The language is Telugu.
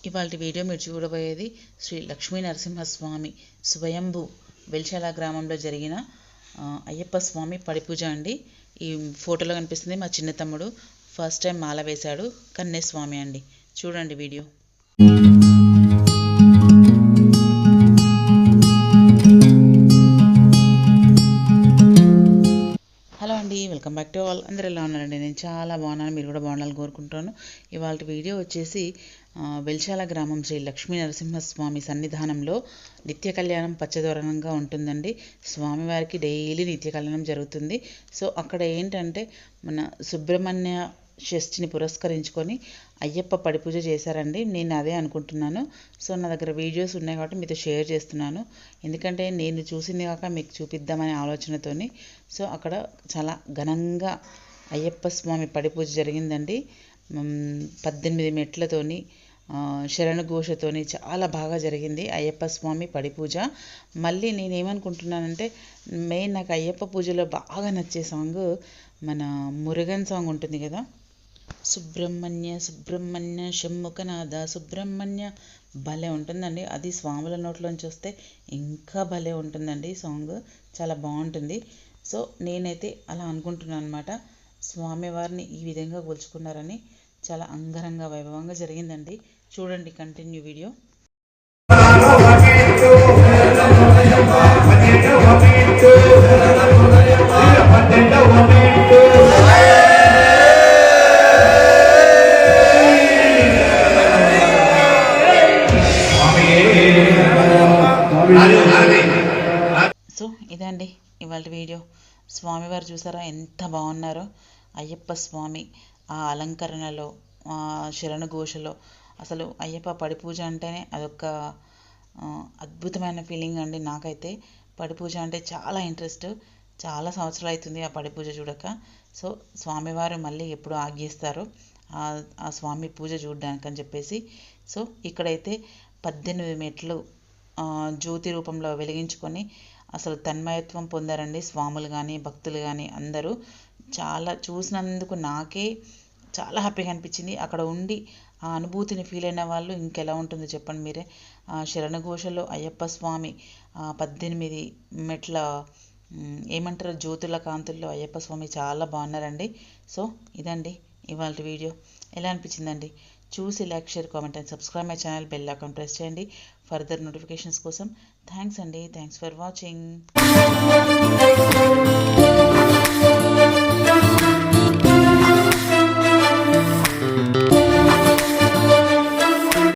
ఇవాళ వీడియో మీరు చూడబోయేది శ్రీ లక్ష్మీ నరసింహస్వామి స్వయంభూ వెల్శాల గ్రామంలో జరిగిన అయ్యప్ప స్వామి పడిపూజ అండి. ఈ ఫోటోలో కనిపిస్తుంది మా చిన్న తమ్ముడు ఫస్ట్ టైం మాల వేశాడు. కన్నేస్వామి అండి, చూడండి వీడియో. హలో అండి, వెల్కమ్ బ్యాక్ టు ఆల్. అందరూ ఎలా ఉన్నారండి? నేను చాలా బాగున్నాను, మీరు కూడా బాగుండాలని కోరుకుంటున్నాను. ఇవాళ వీడియో వచ్చేసి వెల్శాల గ్రామం శ్రీ లక్ష్మీ నరసింహస్వామి సన్నిధానంలో నిత్య కళ్యాణం పచ్చదోరణంగా ఉంటుందండి. స్వామివారికి డైలీ నిత్య కళ్యాణం జరుగుతుంది. సో అక్కడ ఏంటంటే మన సుబ్రహ్మణ్య షష్ఠిని పురస్కరించుకొని అయ్యప్ప పడిపూజ చేశారండి. నేను అదే అనుకుంటున్నాను. సో నా దగ్గర వీడియోస్ ఉన్నాయి కాబట్టి మీతో షేర్ చేస్తున్నాను. ఎందుకంటే నేను చూసింది కాక మీకు చూపిద్దామనే ఆలోచనతోని. సో అక్కడ చాలా ఘనంగా అయ్యప్ప స్వామి పడిపూజ జరిగిందండి. 18 మెట్లతోని శరణఘోషతోని చాలా బాగా జరిగింది అయ్యప్ప స్వామి పడిపూజ. మళ్ళీ నేనేమనుకుంటున్నానంటే మెయిన్ నాకు అయ్యప్ప పూజలో బాగా నచ్చే సాంగ్ మన మురుగన్ సాంగ్ ఉంటుంది కదా, సుబ్రహ్మణ్య సుబ్రహ్మణ్య షణ్ముఖనాథ సుబ్రహ్మణ్య, భలే ఉంటుందండి. అది స్వాముల నోట్లోంచి వస్తే ఇంకా భలే ఉంటుందండి. సాంగ్ చాలా బాగుంటుంది. సో నేనైతే అలా అనుకుంటున్నాను అనమాట. స్వామివారిని ఈ విధంగా కొలుచుకున్నారని చాలా అంగరంగ వైభవంగా జరిగిందండి. చూడండి కంటిన్యూ వీడియో. సో ఇదండి ఇవాళ వీడియో. స్వామివారు చూసారా ఎంత బాగున్నారో. అయ్యప్ప స్వామి ఆ అలంకరణలో, శరణఘోషలో, అసలు అయ్యప్ప పడిపూజ అంటేనే అదొక అద్భుతమైన ఫీలింగ్ అండి. నాకైతే పడిపూజ అంటే చాలా ఇంట్రెస్ట్. చాలా సంవత్సరాలు అవుతుంది ఆ పడిపూజ చూడక. సో స్వామివారు మళ్ళీ ఎప్పుడు ఆగిస్తారు ఆ స్వామి పూజ చూడడానికి అని చెప్పేసి. సో ఇక్కడైతే 18 మెట్లు జ్యోతి రూపంలో వెలిగించుకొని అసలు తన్మయత్వం పొందారండి స్వాములు కానీ భక్తులు కానీ అందరూ. చాలా చూసినందుకు నాకే చాలా హ్యాపీగా అనిపించింది. అక్కడ ఉండి ఆ అనుభూతిని ఫీల్ అయిన వాళ్ళు ఇంకెలా ఉంటుందో చెప్పండి మీరే. శరణఘోషలో అయ్యప్ప స్వామి 18 మెట్ల ఏమంటారు జ్యోతుల కాంతుల్లో అయ్యప్ప స్వామి చాలా బాగున్నారండి. సో ఇదండి ఇవాళ వీడియో. ఎలా అనిపించిందండి? చూసి like, share, comment and subscribe my channel. Bell icon press చేయండి ఫర్దర్ నోటిఫికేషన్స్ కోసం. థ్యాంక్స్ అండి. Thanks for watching.